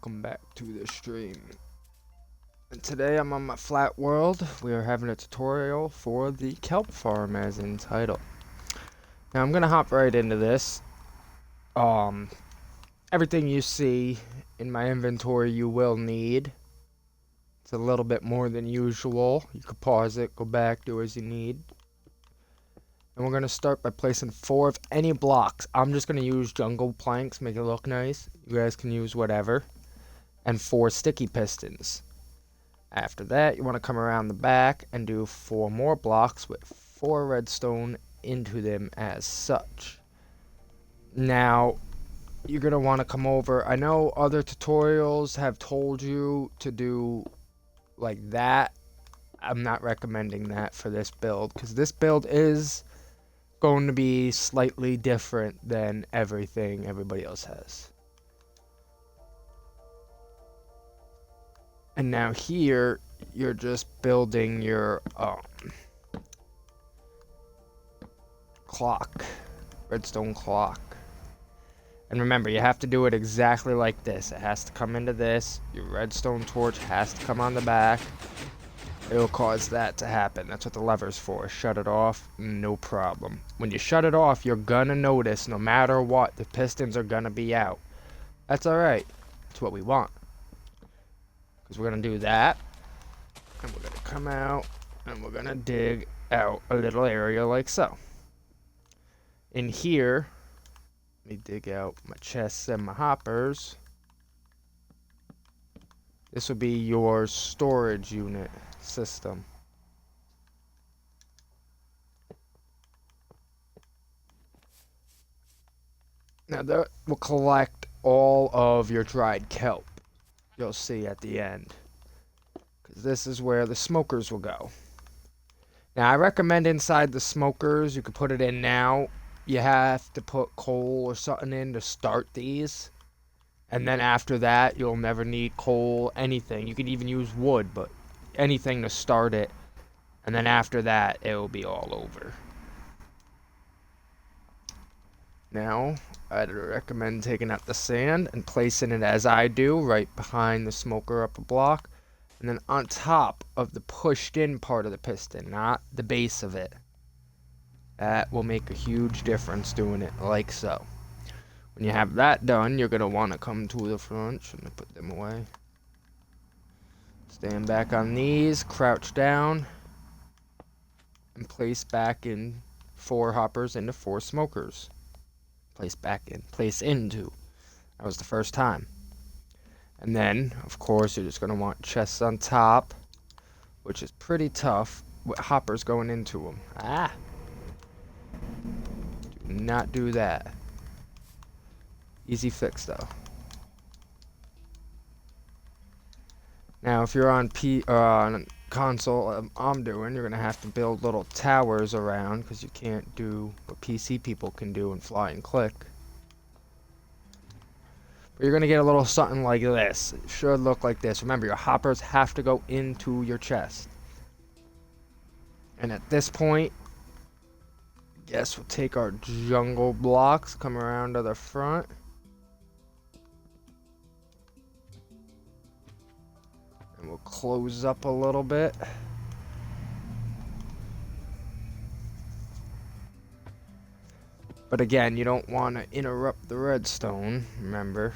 welcome back to the stream. And today I'm on my flat world. We are having a tutorial for the kelp farm as in title. Now I'm gonna hop right into this. Everything you see in my inventory you will need. It's a little bit more than usual. You could pause it, go back, do as you need. And we're gonna start by placing 4 of any blocks. I'm just gonna use jungle planks, make it look nice. You guys can use whatever. And 4 sticky pistons. After that, you want to come around the back and do 4 more blocks with 4 redstone into them as such. Now, you're going to want to come over. I know other tutorials have told you to do like that. I'm not recommending that for this build, because this build is going to be slightly different than everything everybody else has. And now here, you're just building your clock, redstone clock. And remember, you have to do it exactly like this. It has to come into this. Your redstone torch has to come on the back. It will cause that to happen. That's what the lever's for. Shut it off, no problem. When you shut it off, you're gonna notice, no matter what, the pistons are gonna be out. That's alright. That's what we want. Because we're going to do that, and we're going to come out, and we're going to dig out a little area like so. In here, let me dig out my chests and my hoppers. This will be your storage unit system. Now that will collect all of your dried kelp. You'll see at the end, because this is where the smokers will go. Now I recommend inside the smokers, you could put it in now. You have to put coal or something in to start these, and then after that you'll never need coal, anything. You could even use wood, but anything to start it, and then after that it will be all over. Now, I'd recommend taking out the sand and placing it as I do, right behind the smoker up a block. And then on top of the pushed in part of the piston, not the base of it. That will make a huge difference doing it like so. When you have that done, you're going to want to come to the front. Shouldn't have put them away. Stand back on these, crouch down, and place back in 4 hoppers into 4 smokers. Place into. That was the first time. And then, of course, you're just going to want chests on top, which is pretty tough with hoppers going into them. Do not do that. Easy fix, though. Now, if you're on console, I'm doing, you're going to have to build little towers around, because you can't do what PC people can do and fly and click. But you're going to get a little something like this. It should look like this. Remember, your hoppers have to go into your chest. And at this point, I guess we'll take our jungle blocks, come around to the front. And we'll close up a little bit. But again, you don't want to interrupt the redstone, remember.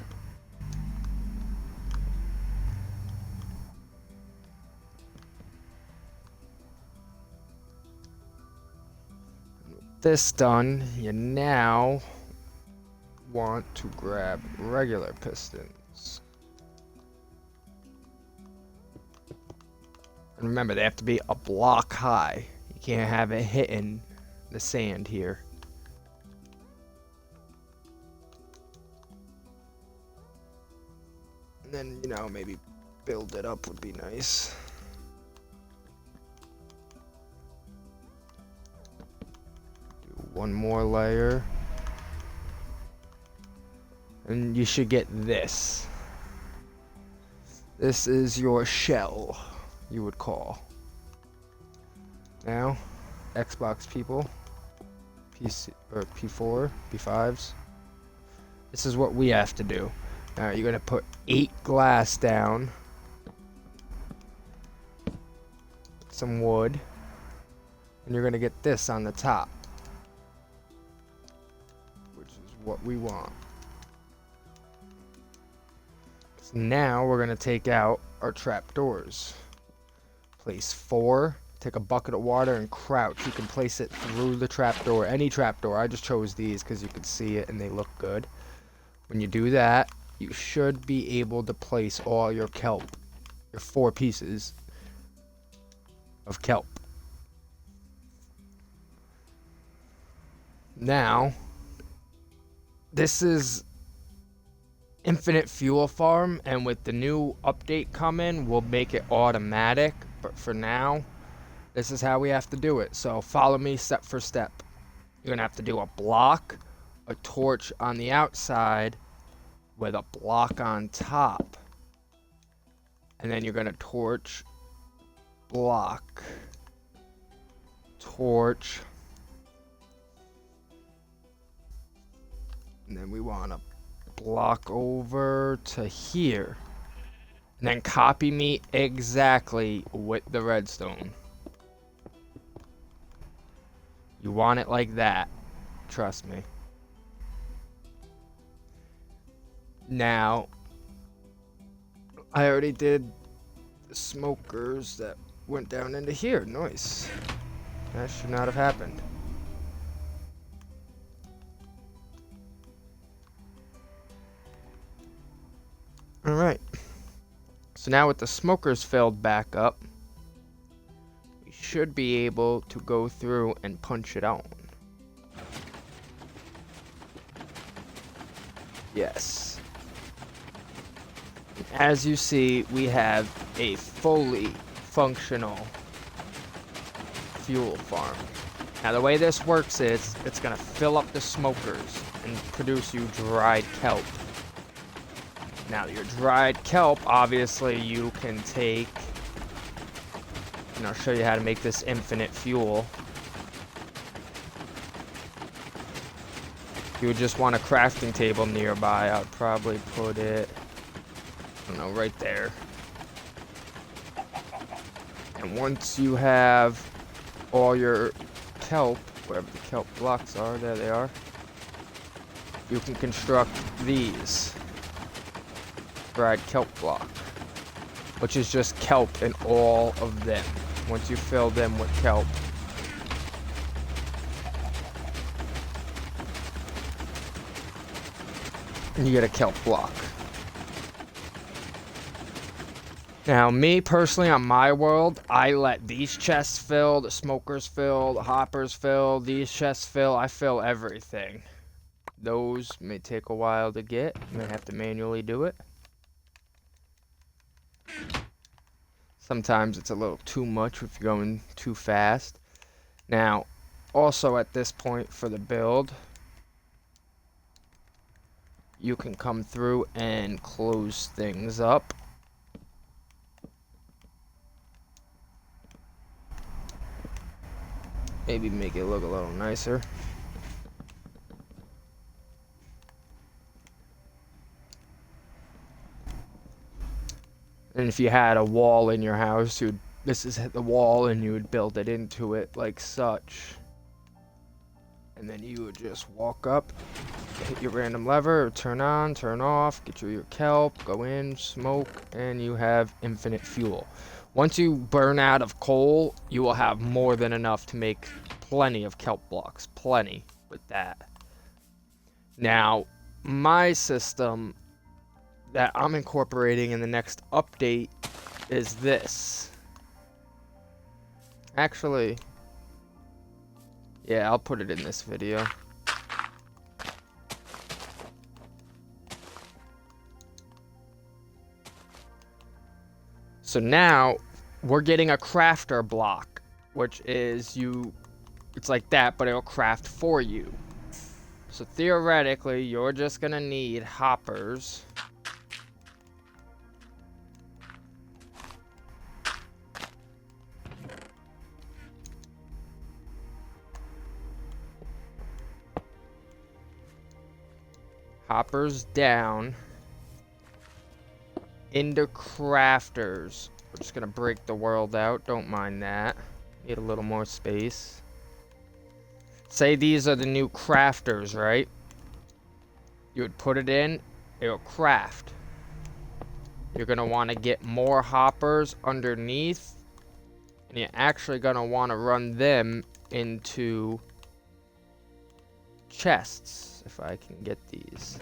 With this done, you now want to grab regular pistons. And remember, they have to be a block high. You can't have it hitting the sand here. And then, you know, maybe build it up would be nice. Do 1 more layer. And you should get this. This is your shell, you would call. Now, Xbox people, PC or P4, P5s. This is what we have to do. Alright, you're gonna put 8 glass down. Some wood. And you're gonna get this on the top. Which is what we want. So now we're gonna take out our trapdoors. Place 4. Take a bucket of water and crouch. You can place it through the trapdoor. Any trapdoor. I just chose these because you can see it and they look good. When you do that, you should be able to place all your kelp. Your 4 pieces of kelp. Now, this is infinite fuel farm, and with the new update coming, we'll make it automatic. But for now, this is how we have to do it. So follow me step for step. You're gonna have to do a block, a torch on the outside with a block on top. And then you're gonna torch, block, torch. And then we want to block over to here. And then copy me exactly with the redstone. You want it like that. Trust me. Now, I already did the smokers that went down into here. Nice. That should not have happened. Alright. So now with the smokers filled back up, we should be able to go through and punch it on. Yes. As you see, we have a fully functional fuel farm. Now the way this works is, it's going to fill up the smokers and produce you dried kelp. Now your dried kelp, obviously you can take, and I'll show you how to make this infinite fuel. You would just want a crafting table nearby. I would probably put it, I don't know, right there. And once you have all your kelp, wherever the kelp blocks are, there they are, you can construct these. Dried kelp block, which is just kelp in all of them. Once you fill them with kelp, you get a kelp block. Now, me personally, on my world, I let these chests fill, the smokers fill, the hoppers fill, these chests fill. I fill everything. Those may take a while to get. You may have to manually do it. Sometimes it's a little too much if you're going too fast. Now, also at this point for the build, you can come through and close things up. Maybe make it look a little nicer. And if you had a wall in your house, this is the wall and you would build it into it like such. And then you would just walk up, hit your random lever, turn on, turn off, get your kelp, go in, smoke, and you have infinite fuel. Once you burn out of coal, you will have more than enough to make plenty of kelp blocks. Plenty with that. Now, my system that I'm incorporating in the next update is this. Actually, yeah, I'll put it in this video. So now we're getting a crafter block, which is it's like that, but it'll craft for you. So theoretically, you're just gonna need hoppers. Hoppers down. into crafters. We're just gonna break the world out. Don't mind that. Need a little more space. Say these are the new crafters, right? You would put it in, it'll craft. You're gonna want to get more hoppers underneath, and you're actually gonna want to run them into chests, if I can get these.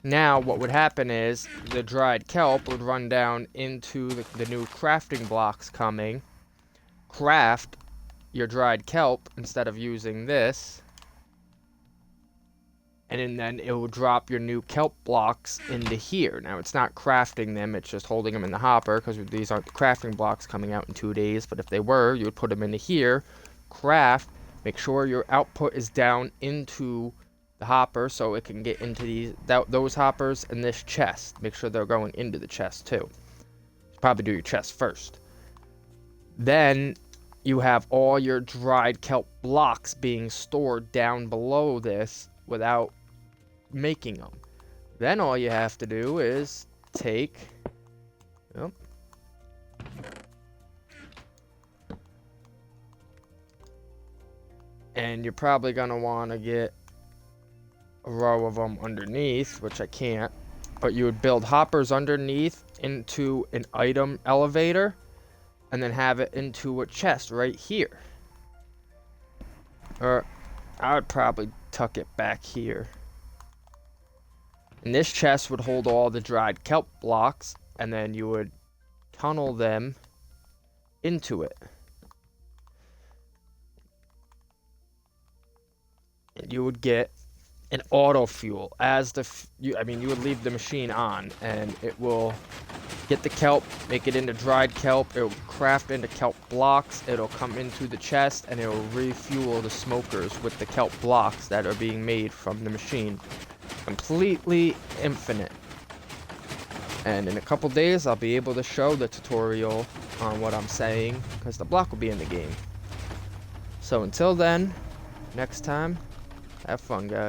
Now, what would happen is the dried kelp would run down into the new crafting blocks coming, craft your dried kelp instead of using this, and then it will drop your new kelp blocks into here. Now, it's not crafting them, it's just holding them in the hopper, because these aren't the crafting blocks coming out in 2 days, but if they were, you would put them into here, craft, make sure your output is down into the hopper so it can get into those hoppers and this chest. Make sure they're going into the chest too. Probably do your chest first. Then you have all your dried kelp blocks being stored down below this without making them. Then all you have to do is take and you're probably gonna want to get a row of them underneath, which I can't, but you would build hoppers underneath into an item elevator and then have it into a chest right here. Or I would probably tuck it back here. And this chest would hold all the dried kelp blocks, and then you would tunnel them into it. And you would get an auto fuel as you would leave the machine on, and it will get the kelp, make it into dried kelp, it will craft into kelp blocks, it'll come into the chest, and it will refuel the smokers with the kelp blocks that are being made from the machine. Completely infinite. And in a couple days I'll be able to show the tutorial on what I'm saying, because the block will be in the game. So until then, next time, have fun, guys.